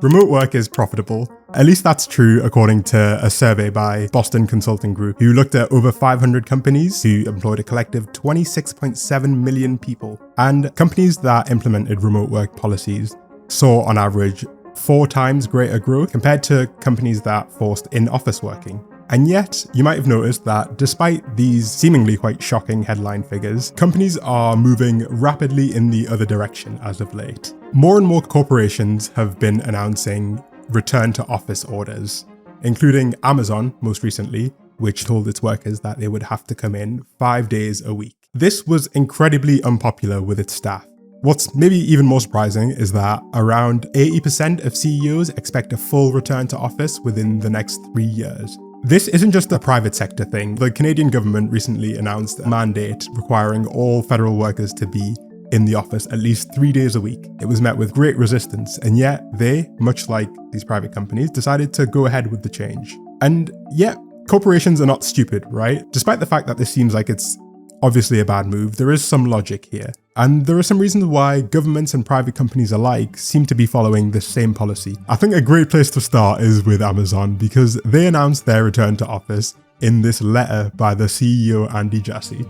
Remote work is profitable. At least that's true according to a survey by Boston Consulting Group, who looked at over 500 companies who employed a collective 26.7 million people. And companies that implemented remote work policies saw on average 4 times greater growth compared to companies that forced in-office working. And yet, you might have noticed that despite these seemingly quite shocking headline figures, companies are moving rapidly in the other direction as of late. More and more corporations have been announcing return to office orders, including Amazon most recently, which told its workers that they would have to come in 5 days a week. This was incredibly unpopular with its staff. What's maybe even more surprising is that around 80% of CEOs expect a full return to office within the next 3 years. This isn't just a private sector thing. The Canadian government recently announced a mandate requiring all federal workers to be in the office at least 3 days a week. It was met with great resistance, and yet they, much like these private companies, decided to go ahead with the change. And yet, corporations are not stupid, right? Despite the fact that this seems like it's obviously a bad move, there is some logic here. And there are some reasons why governments and private companies alike seem to be following this same policy. I think a great place to start is with Amazon, because they announced their return to office in this letter by the CEO, Andy Jassy.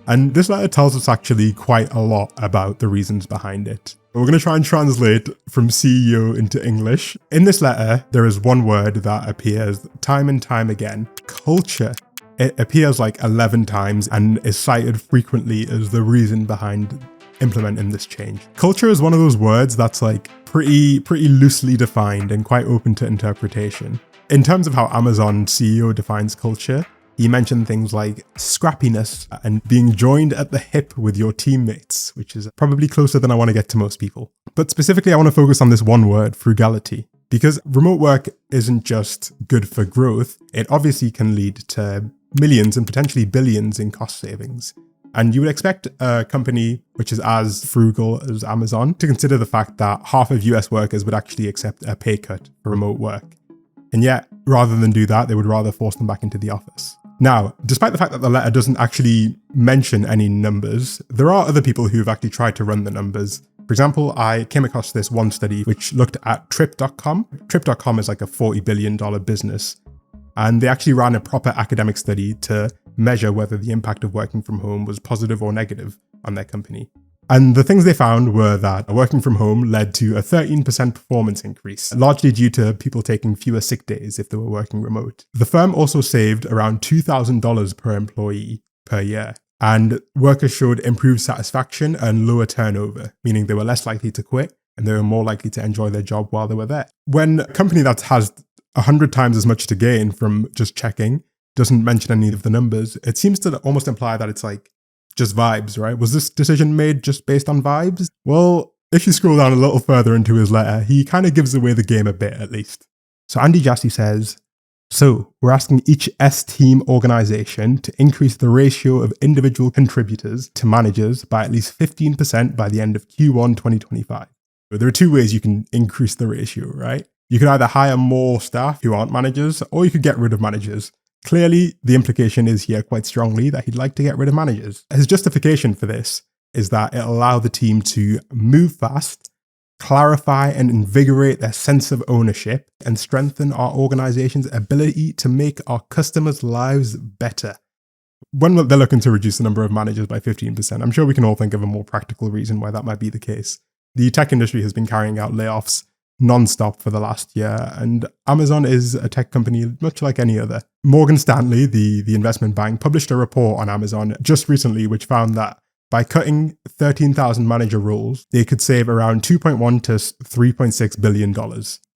And this letter tells us actually quite a lot about the reasons behind it. We're going to try and translate from CEO into English. In this letter, there is one word that appears time and time again: culture. It appears like 11 times and is cited frequently as the reason behind implementing this change. Culture is one of those words that's like pretty loosely defined and quite open to interpretation. In terms of how Amazon CEO defines culture, he mentioned things like scrappiness and being joined at the hip with your teammates, which is probably closer than I want to get to most people. But specifically, I want to focus on this one word, frugality. Because remote work isn't just good for growth, it obviously can lead to millions and potentially billions in cost savings. And you would expect a company which is as frugal as Amazon to consider the fact that half of US workers would actually accept a pay cut for remote work. And yet, rather than do that, they would rather force them back into the office. Now, despite the fact that the letter doesn't actually mention any numbers, there are other people who have actually tried to run the numbers. For example, I came across this one study which looked at Trip.com. Trip.com is like a $40 billion business. And they actually ran a proper academic study to measure whether the impact of working from home was positive or negative on their company. And the things they found were that working from home led to a 13% performance increase, largely due to people taking fewer sick days if they were working remote. The firm also saved around $2,000 per employee per year. And workers showed improved satisfaction and lower turnover, meaning they were less likely to quit and they were more likely to enjoy their job while they were there. When a company that has 100 times as much to gain from just checking doesn't mention any of the numbers, it seems to almost imply that it's like just vibes, right? Was this decision made just based on vibes? Well, if you scroll down a little further into his letter, he kind of gives away the game a bit, at least. So Andy Jassy says, so we're asking each S-team organization to increase the ratio of individual contributors to managers by at least 15% by the end of Q1 2025. There are 2 ways you can increase the ratio, right? You could either hire more staff who aren't managers, or you could get rid of managers. Clearly, the implication is here quite strongly that he'd like to get rid of managers. His justification for this is that it'll allow the team to move fast, clarify and invigorate their sense of ownership, and strengthen our organization's ability to make our customers' lives better. When they're looking to reduce the number of managers by 15%, I'm sure we can all think of a more practical reason why that might be the case. The tech industry has been carrying out layoffs non-stop for the last year, and Amazon is a tech company much like any other. Morgan Stanley, the investment bank, published a report on Amazon just recently which found that by cutting 13,000 manager roles, they could save around $2.1 to $3.6 billion.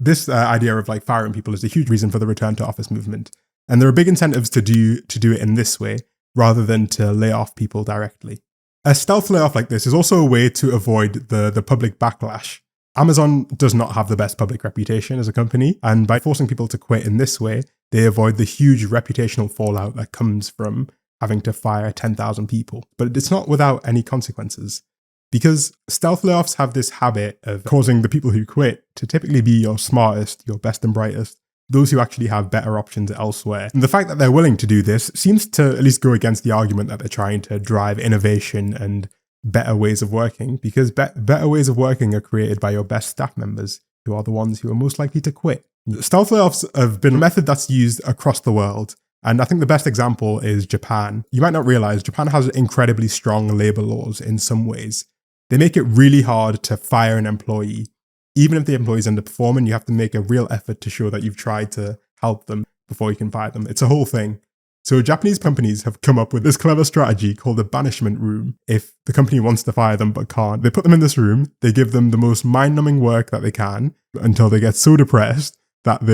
This idea of like firing people is a huge reason for the return to office movement. And there are big incentives to do it in this way rather than to lay off people directly. A stealth layoff like this is also a way to avoid the public backlash. Amazon does not have the best public reputation as a company, and by forcing people to quit in this way, they avoid the huge reputational fallout that comes from having to fire 10,000 people. But it's not without any consequences, because stealth layoffs have this habit of causing the people who quit to typically be your smartest, your best and brightest, those who actually have better options elsewhere. And the fact that they're willing to do this seems to at least go against the argument that they're trying to drive innovation and better ways of working, because better ways of working are created by your best staff members. who are the ones who are most likely to quit. Stealth layoffs have been a method that's used across the world. And I think the best example is Japan. You might not realize Japan has incredibly strong labor laws in some ways. They make it really hard to fire an employee. Even if the employee's underperforming, you have to make a real effort to show that you've tried to help them before you can fire them. It's a whole thing. So Japanese companies have come up with this clever strategy called the banishment room. If the company wants to fire them but can't, they put them in this room, they give them the most mind-numbing work that they can until they get so depressed that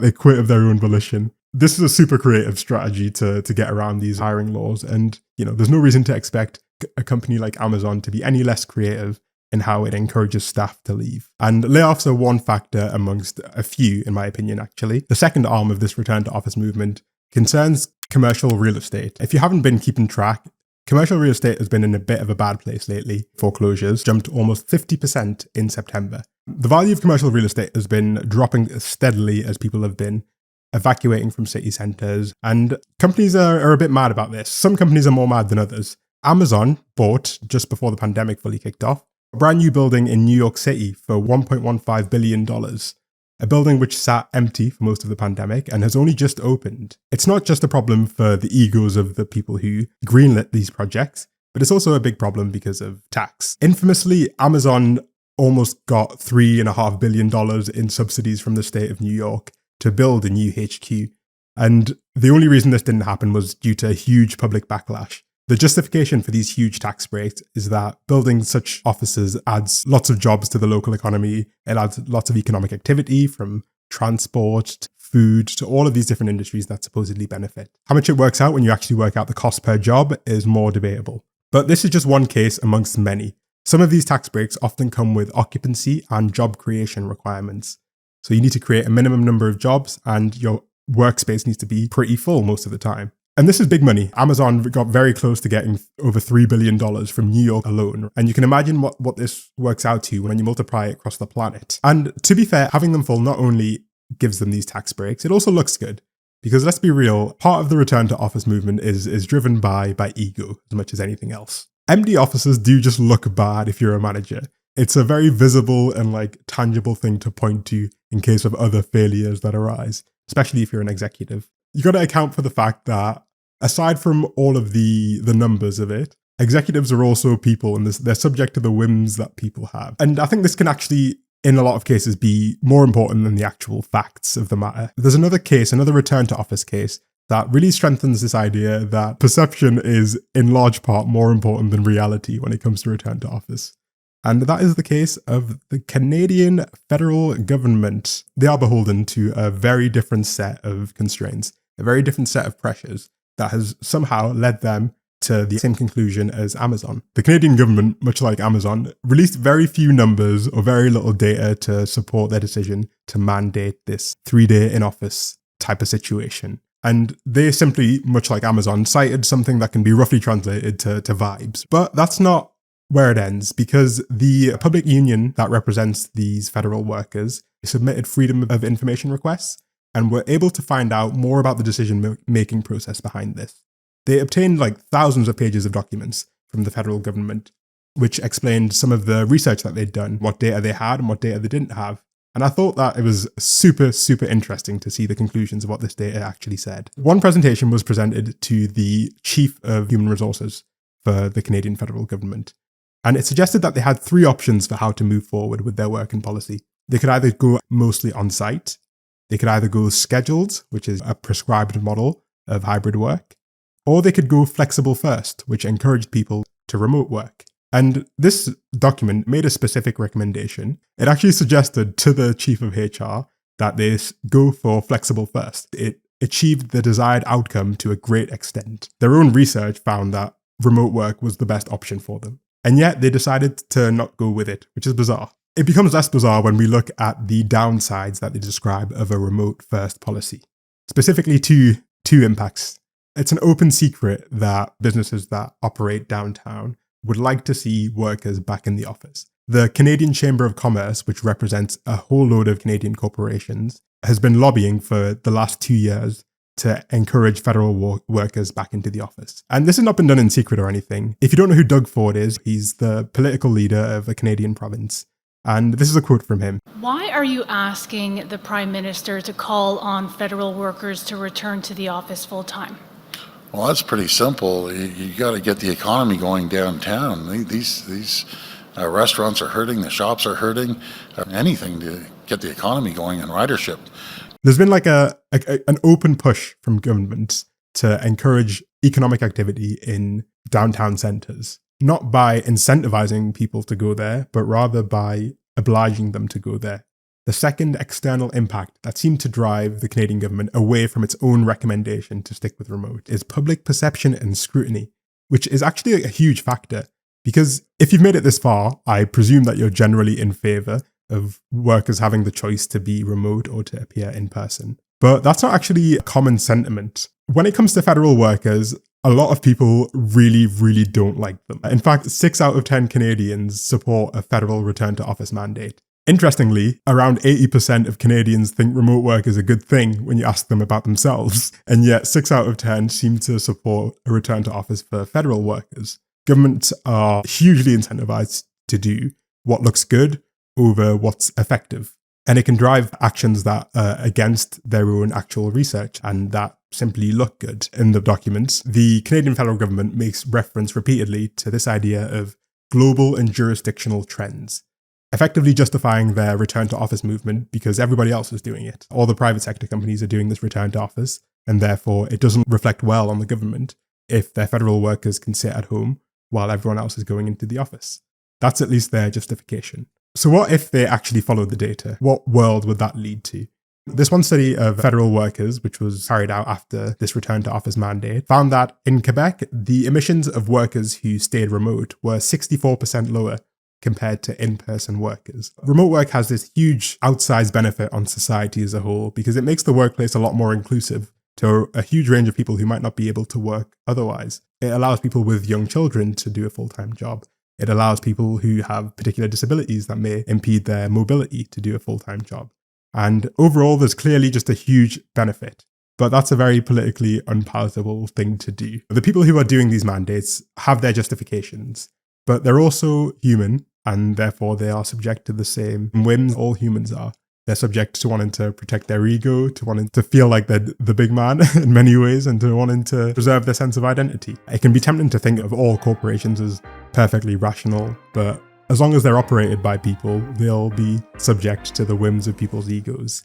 they quit of their own volition. This is a super creative strategy to get around these hiring laws. And, there's no reason to expect a company like Amazon to be any less creative in how it encourages staff to leave. And layoffs are one factor amongst a few, in my opinion, actually. The second arm of this return to office movement concerns commercial real estate. If you haven't been keeping track, commercial real estate has been in a bit of a bad place lately. Foreclosures jumped almost 50% in September. The value of commercial real estate has been dropping steadily as people have been evacuating from city centres, and companies are a bit mad about this. Some companies are more mad than others. Amazon bought, just before the pandemic fully kicked off, a brand new building in New York City for $1.15 billion. A building which sat empty for most of the pandemic and has only just opened. It's not just a problem for the egos of the people who greenlit these projects, but it's also a big problem because of tax. Infamously, Amazon almost got $3.5 billion in subsidies from the state of New York to build a new HQ. And the only reason this didn't happen was due to huge public backlash. The justification for these huge tax breaks is that building such offices adds lots of jobs to the local economy. It adds lots of economic activity, from transport to food to all of these different industries that supposedly benefit. How much it works out when you actually work out the cost per job is more debatable. But this is just one case amongst many. Some of these tax breaks often come with occupancy and job creation requirements. So you need to create a minimum number of jobs, and your workspace needs to be pretty full most of the time. And this is big money. Amazon got very close to getting over $3 billion from New York alone. And you can imagine what this works out to when you multiply it across the planet. And to be fair, having them full not only gives them these tax breaks, it also looks good. Because let's be real, part of the return to office movement is driven by ego as much as anything else. Empty offices do just look bad if you're a manager. It's a very visible and tangible thing to point to in case of other failures that arise, especially if you're an executive. You got to account for the fact that aside from all of the numbers of it, executives are also people, and they're subject to the whims that people have. And I think this can actually, in a lot of cases, be more important than the actual facts of the matter. There's another return to office case that really strengthens this idea that perception is in large part more important than reality when it comes to return to office. And that is the case of the Canadian federal government. They are beholden to a very different set of constraints, a very different set of pressures that has somehow led them to the same conclusion as Amazon. The Canadian government, much like Amazon, released very few numbers or very little data to support their decision to mandate this 3-day in-office type of situation. And they simply, much like Amazon, cited something that can be roughly translated to vibes. But that's not where it ends, because the public union that represents these federal workers submitted freedom of information requests and were able to find out more about the decision-making process behind this. They obtained thousands of pages of documents from the federal government, which explained some of the research that they'd done, what data they had and what data they didn't have. And I thought that it was super, super interesting to see the conclusions of what this data actually said. One presentation was presented to the Chief of Human Resources for the Canadian federal government. And it suggested that they had 3 options for how to move forward with their work and policy. They could either go mostly on-site, they could either go scheduled, which is a prescribed model of hybrid work, or they could go flexible first, which encouraged people to remote work. And this document made a specific recommendation. It actually suggested to the chief of HR that they go for flexible first. It achieved the desired outcome to a great extent. Their own research found that remote work was the best option for them. And yet they decided to not go with it, which is bizarre. It becomes less bizarre when we look at the downsides that they describe of a remote first policy. Specifically two impacts. It's an open secret that businesses that operate downtown would like to see workers back in the office. The Canadian Chamber of Commerce, which represents a whole load of Canadian corporations, has been lobbying for the last 2 years to encourage federal workers back into the office. And this has not been done in secret or anything. If you don't know who Doug Ford is, he's the political leader of a Canadian province. And this is a quote from him. Why are you asking the Prime Minister to call on federal workers to return to the office full time? Well, that's pretty simple. You got to get the economy going downtown. These restaurants are hurting, the shops are hurting, anything to get the economy going and ridership. There's been like an open push from government to encourage economic activity in downtown centres, not by incentivizing people to go there, but rather by obliging them to go there. The second external impact that seemed to drive the Canadian government away from its own recommendation to stick with remote is public perception and scrutiny, which is actually a huge factor. Because if you've made it this far, I presume that you're generally in favour of workers having the choice to be remote or to appear in person. But that's not actually a common sentiment. When it comes to federal workers, a lot of people really, really don't like them. In fact, 6 out of 10 Canadians support a federal return to office mandate. Interestingly, around 80% of Canadians think remote work is a good thing when you ask them about themselves, and yet 6 out of 10 seem to support a return to office for federal workers. Governments are hugely incentivized to do what looks good over what's effective, and it can drive actions that are against their own actual research and that simply look good. In the documents, the Canadian federal government makes reference repeatedly to this idea of global and jurisdictional trends, effectively justifying their return to office movement because everybody else is doing it. All the private sector companies are doing this return to office, and therefore it doesn't reflect well on the government if their federal workers can sit at home while everyone else is going into the office. That's at least their justification. So what if they actually followed the data? What world would that lead to? This one study of federal workers, which was carried out after this return to office mandate, found that in Quebec, the emissions of workers who stayed remote were 64% lower compared to in-person workers. Remote work has this huge outsized benefit on society as a whole because it makes the workplace a lot more inclusive to a huge range of people who might not be able to work otherwise. It allows people with young children to do a full-time job. It allows people who have particular disabilities that may impede their mobility to do a full-time job. And overall, there's clearly just a huge benefit. But that's a very politically unpalatable thing to do. The people who are doing these mandates have their justifications, but they're also human, and therefore they are subject to the same whims all humans are. They're subject to wanting to protect their ego, to wanting to feel like they're the big man in many ways, and to wanting to preserve their sense of identity. It can be tempting to think of all corporations as perfectly rational, but as long as they're operated by people, they'll be subject to the whims of people's egos.